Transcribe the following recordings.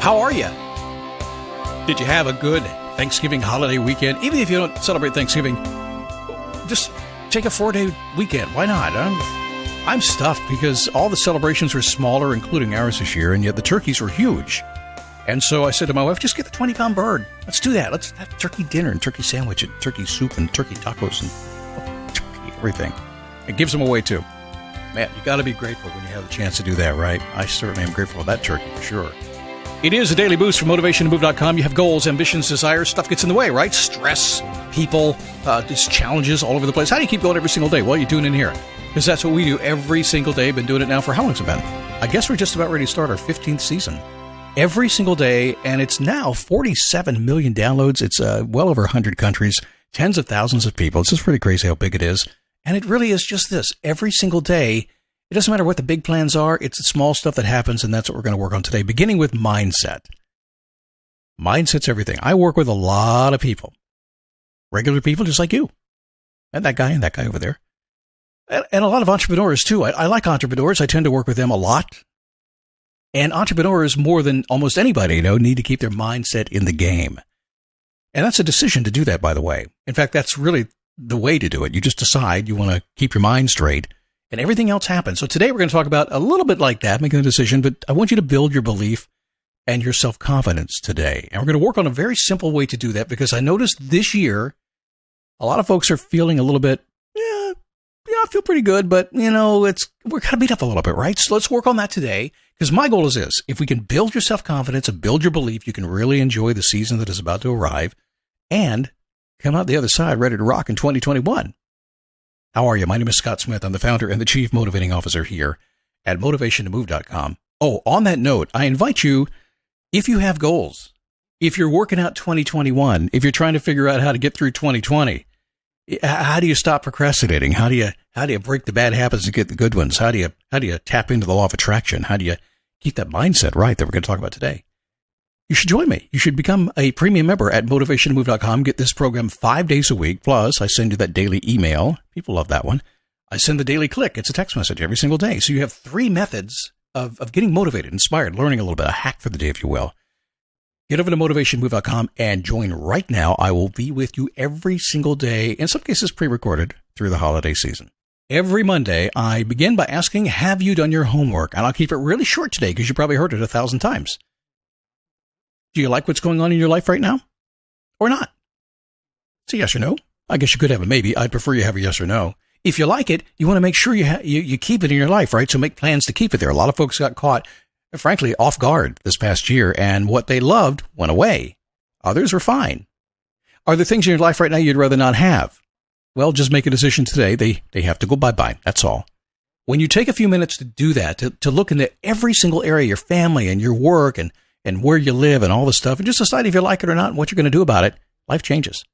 How are you? Did you have a good Thanksgiving holiday weekend? Even if you don't celebrate Thanksgiving, just take a 4-day weekend. Why not? I'm stuffed because all the celebrations were smaller, including ours this year, and yet the turkeys were huge. And so I said to my wife, just get the 20-pound bird. Let's do that. Let's have turkey dinner and turkey sandwich and turkey soup and turkey tacos and turkey everything. It gives them away, too. Man, you got to be grateful when you have the chance to do that, right? I certainly am grateful for that turkey, for sure. It is a daily boost from motivationtomove.com. You have goals, ambitions, desires. Stuff gets in the way, right? Stress, people, just challenges all over the place. How do you keep going every single day? Well, you're doing it in here. Because that's what we do every single day. Been doing it now for how long has it been? I guess we're just about ready to start our 15th season. Every single day, and it's now 47 million downloads. It's well over 100 countries, tens of thousands of people. It's just pretty crazy how big it is. And it really is just this. Every single day, it doesn't matter what the big plans are. It's the small stuff that happens, and that's what we're going to work on today, beginning with mindset. Mindset's everything. I work with a lot of people, regular people just like you, and that guy over there, and a lot of entrepreneurs, too. I like entrepreneurs. I tend to work with them a lot. And entrepreneurs, more than almost anybody, need to keep their mindset in the game. And that's a decision to do that, by the way. In fact, that's really the way to do it. You just decide you want to keep your mind straight, and everything else happens. So today we're going to talk about a little bit like that, making a decision, but I want you to build your belief and your self-confidence today. And we're going to work on a very simple way to do that, because I noticed this year, a lot of folks are feeling a little bit, I feel pretty good, but, we're kind of beat up a little bit, right? So let's work on that today, because my goal is this. If we can build your self-confidence and build your belief, you can really enjoy the season that is about to arrive and come out the other side ready to rock in 2021. How are you? My name is Scott Smith. I'm the founder and the chief motivating officer here at motivationtomove.com. Oh, on that note, I invite you, if you have goals, if you're working out 2021, if you're trying to figure out how to get through 2020, how do you stop procrastinating? How do you break the bad habits and get the good ones? How do you tap into the law of attraction? How do you keep that mindset right that we're going to talk about today? You should join me. You should become a premium member at motivationtomove.com. Get this program 5 days a week. Plus, I send you that daily email. People love that one. I send the daily click. It's a text message every single day. So you have 3 methods of getting motivated, inspired, learning a little bit, a hack for the day, if you will. Get over to motivationtomove.com and join right now. I will be with you every single day, in some cases pre-recorded, through the holiday season. Every Monday, I begin by asking, have you done your homework? And I'll keep it really short today because you probably heard it 1,000 times. Do you like what's going on in your life right now? Or not? It's a yes or no. I guess you could have a maybe. I'd prefer you have a yes or no. If you like it, you want to make sure you keep it in your life, right? So make plans to keep it there. A lot of folks got caught, frankly, off guard this past year, and what they loved went away. Others were fine. Are there things in your life right now you'd rather not have? Well, just make a decision today. They have to go bye-bye. That's all. When you take a few minutes to do that, to look into every single area, your family and your work and where you live and all this stuff, and just decide if you like it or not and what you're going to do about it, life changes.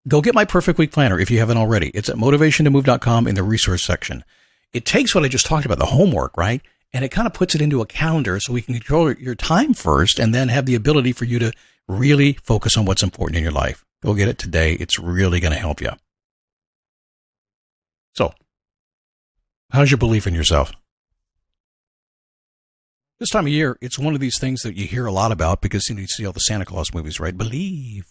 Go get my Perfect Week Planner if you haven't already. It's at motivationtomove.com in the resource section. It takes what I just talked about, the homework, right? And it kind of puts it into a calendar so we can control your time first and then have the ability for you to really focus on what's important in your life. Go get it today. It's really going to help you. So, how's your belief in yourself? This time of year, it's one of these things that you hear a lot about because you see all the Santa Claus movies, right? Believe.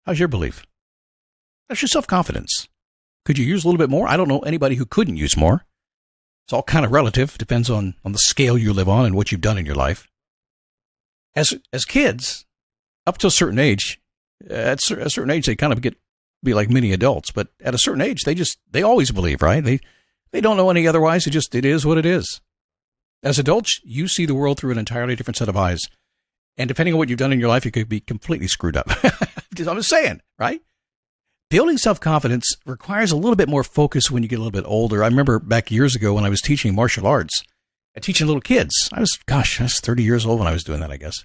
How's your belief? How's your self-confidence? Could you use a little bit more? I don't know anybody who couldn't use more. It's all kind of relative. Depends on the scale you live on and what you've done in your life. As kids, up to a certain age, at a certain age, they kind of be like mini adults. But at a certain age, they always believe, right? They don't know any otherwise. It is what it is. As adults, you see the world through an entirely different set of eyes. And depending on what you've done in your life, you could be completely screwed up. I'm just saying, right? Building self-confidence requires a little bit more focus when you get a little bit older. I remember back years ago when I was teaching martial arts, teaching little kids. I was 30 years old when I was doing that, I guess.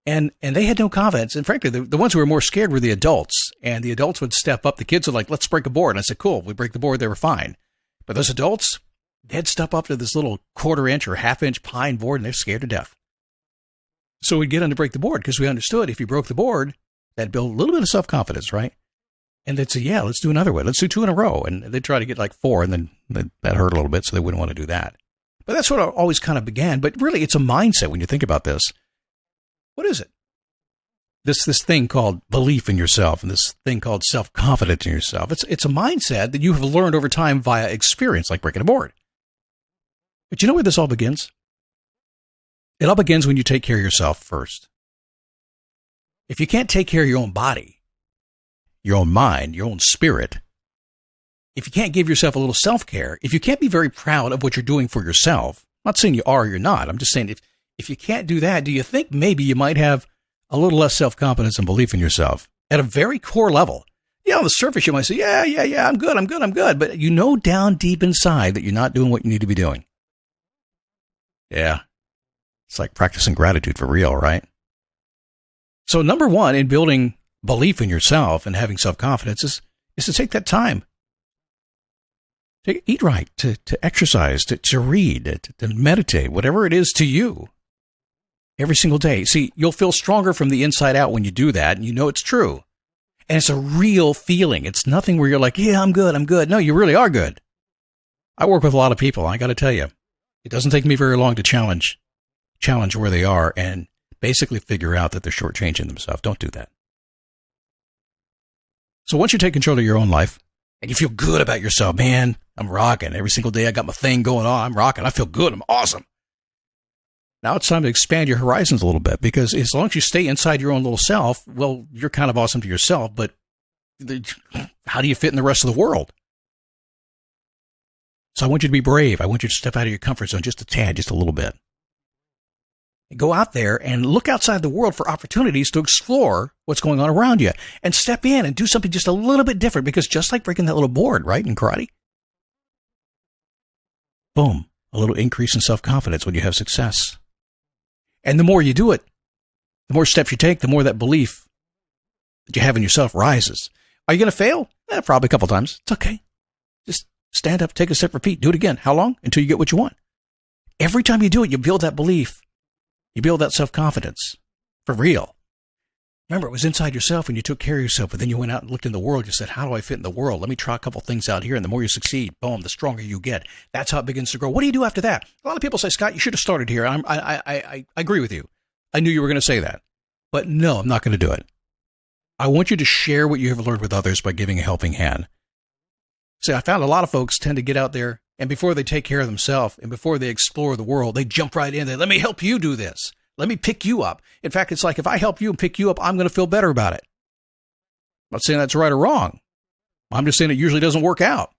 And they had no confidence. And frankly, the ones who were more scared were the adults. And the adults would step up. The kids would like, let's break a board. And I said, cool. We break the board. They were fine. But those adults, they'd step up to this little 1/4-inch or 1/2-inch pine board, and they're scared to death. So we'd get on to break the board because we understood if you broke the board, that'd build a little bit of self-confidence, right? And they'd say, yeah, let's do another one. Let's do 2 in a row. And they'd try to get like 4, and then that hurt a little bit, so they wouldn't want to do that. But that's what I always kind of began. But really, it's a mindset when you think about this. What is it? This thing called belief in yourself and this thing called self-confidence in yourself. It's a mindset that you have learned over time via experience, like breaking a board. But you know where this all begins? It all begins when you take care of yourself first. If you can't take care of your own body, your own mind, your own spirit, if you can't give yourself a little self-care, if you can't be very proud of what you're doing for yourself, I'm not saying you are or you're not. I'm just saying if you can't do that, do you think maybe you might have a little less self-confidence and belief in yourself at a very core level? Yeah, on the surface, you might say, yeah, I'm good. But you know down deep inside that you're not doing what you need to be doing. Yeah. It's like practicing gratitude for real, right? So number one in building belief in yourself and having self-confidence is to take that time. To eat right, to exercise, to read, to meditate, whatever it is to you. Every single day. See, you'll feel stronger from the inside out when you do that, and you know it's true. And it's a real feeling. It's nothing where you're like, yeah, I'm good. No, you really are good. I work with a lot of people. I got to tell you, it doesn't take me very long to challenge where they are and basically figure out that they're shortchanging themselves. Don't do that. So once you take control of your own life and you feel good about yourself, man, I'm rocking. Every single day I got my thing going on. I'm rocking. I feel good. I'm awesome. Now it's time to expand your horizons a little bit, because as long as you stay inside your own little self, well, you're kind of awesome to yourself, but how do you fit in the rest of the world? So I want you to be brave. I want you to step out of your comfort zone just a tad, just a little bit. Go out there and look outside the world for opportunities to explore what's going on around you and step in and do something just a little bit different, because just like breaking that little board, right, in karate, boom, a little increase in self-confidence when you have success. And the more you do it, the more steps you take, the more that belief that you have in yourself rises. Are you going to fail? Probably a couple times. It's okay. Just stand up, take a step, repeat, do it again. How long? Until you get what you want. Every time you do it, you build that belief. You build that self-confidence for real. Remember, it was inside yourself when you took care of yourself, but then you went out and looked in the world. You said, how do I fit in the world? Let me try a couple things out here. And the more you succeed, boom, the stronger you get. That's how it begins to grow. What do you do after that? A lot of people say, Scott, you should have started here. I agree with you. I knew you were going to say that. But no, I'm not going to do it. I want you to share what you have learned with others by giving a helping hand. See, I found a lot of folks tend to get out there, and before they take care of themselves and before they explore the world, they jump right in there. Let me help you do this. Let me pick you up. In fact, it's like if I help you and pick you up, I'm going to feel better about it. I'm not saying that's right or wrong. I'm just saying it usually doesn't work out.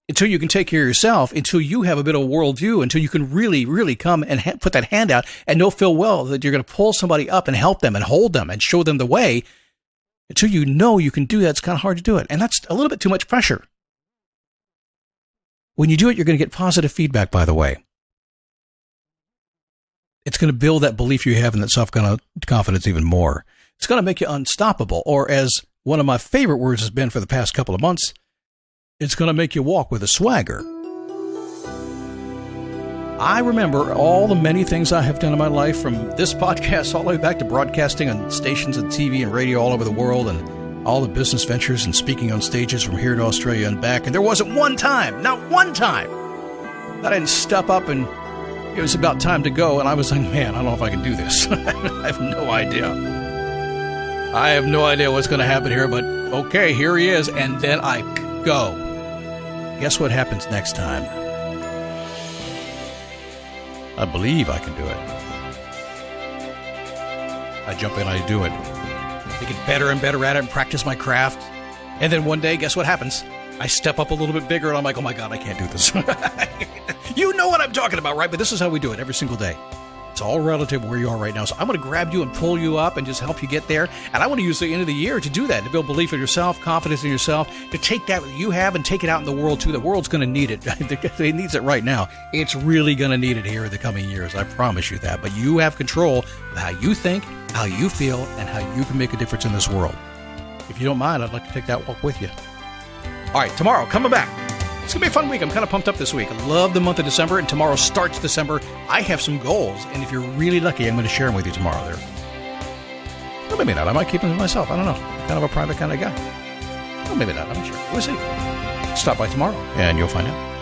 Until you can take care of yourself, until you have a bit of a worldview, until you can really, really come and put that hand out and know full well that you're going to pull somebody up and help them and hold them and show them the way, until you know you can do that, it's kind of hard to do it. And that's a little bit too much pressure. When you do it, you're going to get positive feedback, by the way. It's going to build that belief you have in that self-confidence even more. It's going to make you unstoppable, or as one of my favorite words has been for the past couple of months, it's going to make you walk with a swagger. I remember all the many things I have done in my life, from this podcast all the way back to broadcasting on stations and TV and radio all over the world, and all the business ventures and speaking on stages from here to Australia and back. And there wasn't one time, not one time, that I didn't step up and it was about time to go, and I was like, man, I don't know if I can do this. I have no idea. I have no idea what's going to happen here, but okay, here he is, and then I go. Guess what happens next time? I believe I can do it. I jump in, I do it. I get better and better at it and practice my craft. And then one day, guess what happens? I step up a little bit bigger, and I'm like, oh my God, I can't do this. You know what I'm talking about, right? But this is how we do it every single day. It's all relative where you are right now. So I'm going to grab you and pull you up and just help you get there. And I want to use the end of the year to do that, to build belief in yourself, confidence in yourself, to take that you have and take it out in the world too. The world's going to need it. It needs it right now. It's really going to need it here in the coming years. I promise you that. But you have control of how you think, how you feel, and how you can make a difference in this world. If you don't mind, I'd like to take that walk with you. All right, tomorrow, coming back. It's going to be a fun week. I'm kind of pumped up this week. I love the month of December, and tomorrow starts December. I have some goals, and if you're really lucky, I'm going to share them with you tomorrow there. Well, maybe not. I might keep them to myself. I don't know. I'm kind of a private kind of guy. Well, maybe not. I'm not sure. We'll see. Stop by tomorrow, and you'll find out.